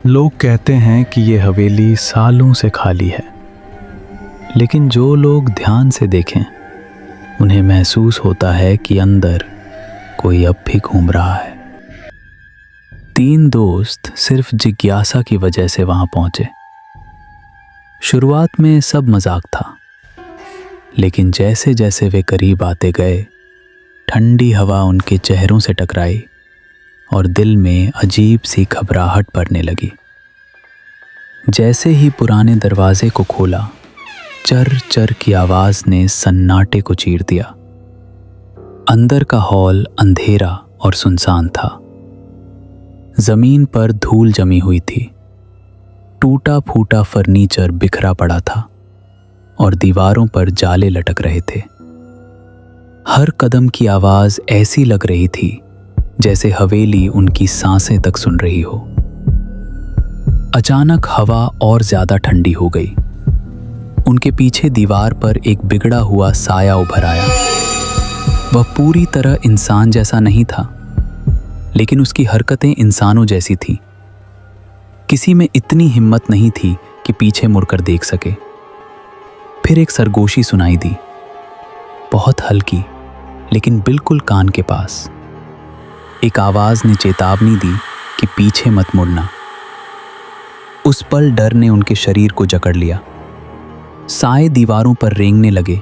लोग कहते हैं कि ये हवेली सालों से खाली है, लेकिन जो लोग ध्यान से देखें उन्हें महसूस होता है कि अंदर कोई अब भी घूम रहा है। 3 दोस्त सिर्फ जिज्ञासा की वजह से वहां पहुंचे। शुरुआत में सब मजाक था, लेकिन जैसे जैसे वे करीब आते गए, ठंडी हवा उनके चेहरों से टकराई और दिल में अजीब सी घबराहट बढ़ने लगी। जैसे ही पुराने दरवाजे को खोला, चर चर की आवाज ने सन्नाटे को चीर दिया। अंदर का हॉल अंधेरा और सुनसान था। जमीन पर धूल जमी हुई थी, टूटा फूटा फर्नीचर बिखरा पड़ा था और दीवारों पर जाले लटक रहे थे। हर कदम की आवाज ऐसी लग रही थी जैसे हवेली उनकी सांसें तक सुन रही हो। अचानक हवा और ज्यादा ठंडी हो गई। उनके पीछे दीवार पर एक बिगड़ा हुआ साया उभर आया। वह पूरी तरह इंसान जैसा नहीं था, लेकिन उसकी हरकतें इंसानों जैसी थीं। किसी में इतनी हिम्मत नहीं थी कि पीछे मुड़कर देख सके। फिर एक सरगोशी सुनाई दी, बहुत हल्की लेकिन बिल्कुल कान के पास। एक आवाज ने चेतावनी दी कि पीछे मत मुड़ना। उस पल डर ने उनके शरीर को जकड़ लिया। साए दीवारों पर रेंगने लगे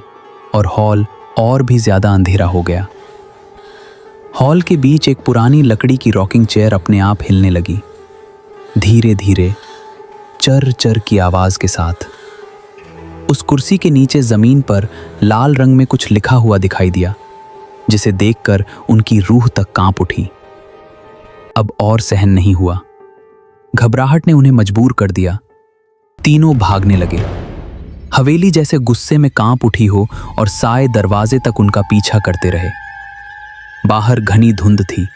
और हॉल और भी ज्यादा अंधेरा हो गया। हॉल के बीच एक पुरानी लकड़ी की रॉकिंग चेयर अपने आप हिलने लगी, धीरे धीरे, चर चर की आवाज के साथ। उस कुर्सी के नीचे जमीन पर लाल रंग में कुछ लिखा हुआ दिखाई दिया, जिसे देखकर उनकी रूह तक कांप उठी। अब और सहन नहीं हुआ। घबराहट ने उन्हें मजबूर कर दिया। तीनों भागने लगे। हवेली जैसे गुस्से में कांप उठी हो और साए दरवाजे तक उनका पीछा करते रहे। बाहर घनी धुंध थी,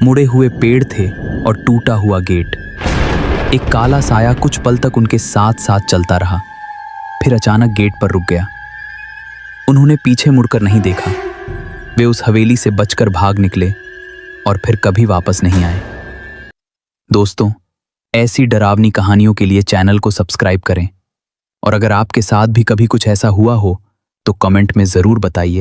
मुड़े हुए पेड़ थे और टूटा हुआ गेट। एक काला साया कुछ पल तक उनके साथ साथ चलता रहा, फिर अचानक गेट पर रुक गया। उन्होंने पीछे मुड़कर नहीं देखा। वे उस हवेली से बचकर भाग निकले और फिर कभी वापस नहीं आए। दोस्तों, ऐसी डरावनी कहानियों के लिए चैनल को सब्सक्राइब करें और अगर आपके साथ भी कभी कुछ ऐसा हुआ हो तो कमेंट में जरूर बताइए।